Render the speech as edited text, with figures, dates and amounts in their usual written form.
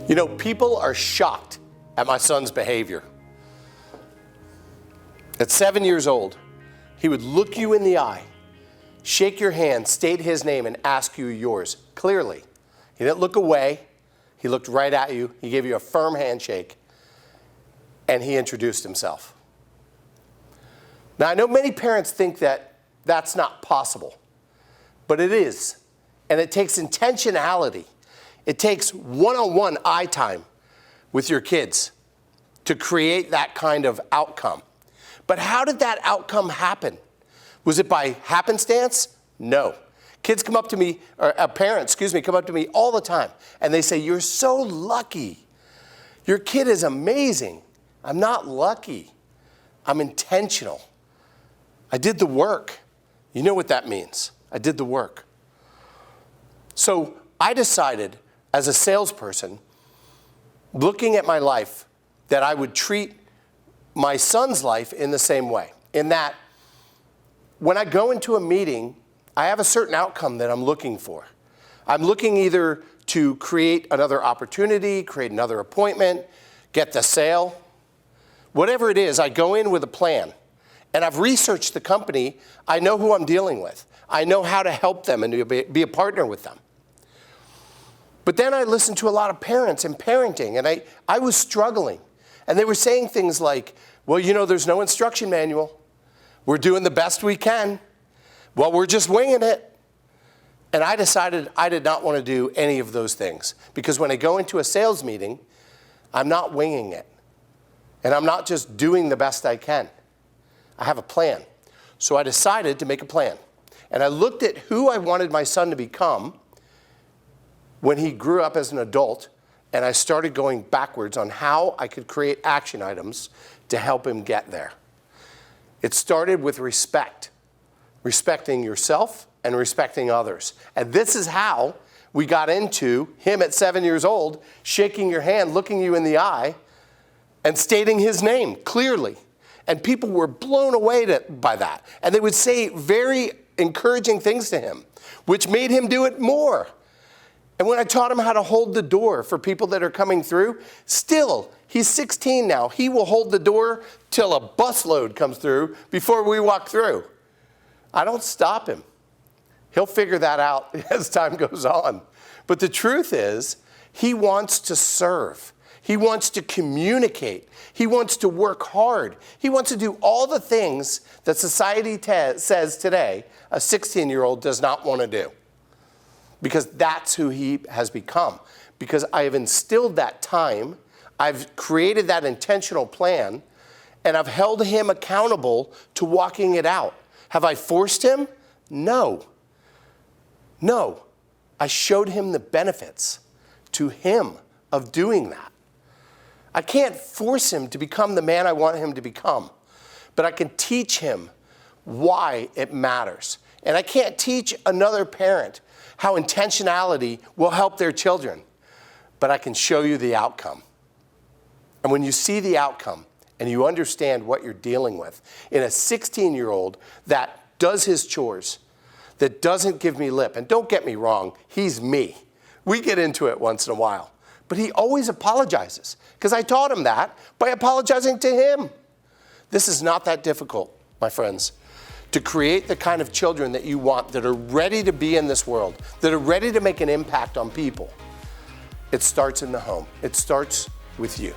You know, people are shocked at my son's behavior. At 7 years old, he would look you in the eye, shake your hand, state his name, and ask you yours clearly. He didn't look away. He looked right at you. He gave you a firm handshake, and he introduced himself. Now, I know many parents think that that's not possible, but it is, and it takes intentionality. It takes one-on-one eye time with your kids to create that kind of outcome. But how did that outcome happen? Was it by happenstance? No. Kids come up to me, or parents, come up to me all the time, and they say, "You're so lucky. Your kid is amazing." I'm not lucky. I'm intentional. I did the work. You know what that means. I did the work. So I decided, as a salesperson, looking at my life, that I would treat my son's life in the same way. In that, when I go into a meeting, I have a certain outcome that I'm looking for. I'm looking either to create another opportunity, create another appointment, get the sale. Whatever it is, I go in with a plan. And I've researched the company. I know who I'm dealing with. I know how to help them and to be a partner with them. But then I listened to a lot of parents and parenting, and I was struggling. And they were saying things like, "Well, you know, there's no instruction manual. We're doing the best we can. Well, we're just winging it." And I decided I did not want to do any of those things. Because when I go into a sales meeting, I'm not winging it. And I'm not just doing the best I can. I have a plan. So I decided to make a plan. And I looked at who I wanted my son to become when he grew up as an adult, and I started going backwards on how I could create action items to help him get there. It started with respect, respecting yourself and respecting others. And this is how we got into him at 7 years old, shaking your hand, looking you in the eye, and stating his name clearly. And people were blown away by that. And they would say very encouraging things to him, which made him do it more. And when I taught him how to hold the door for people that are coming through, still, he's 16 now. He will hold the door till a busload comes through before we walk through. I don't stop him. He'll figure that out as time goes on. But the truth is, he wants to serve. He wants to communicate. He wants to work hard. He wants to do all the things that society says today a 16-year-old does not want to do. Because that's who he has become. Because I have instilled that time, I've created that intentional plan, and I've held him accountable to walking it out. Have I forced him? No. No. I showed him the benefits to him of doing that. I can't force him to become the man I want him to become, but I can teach him why it matters. And I can't teach another parent how intentionality will help their children, but I can show you the outcome. And when you see the outcome and you understand what you're dealing with in a 16-year-old that does his chores, that doesn't give me lip, and don't get me wrong, he's me. We get into it once in a while. But he always apologizes, because I taught him that by apologizing to him. This is not that difficult, my friends, to create the kind of children that you want, that are ready to be in this world, that are ready to make an impact on people. It starts in the home. It starts with you.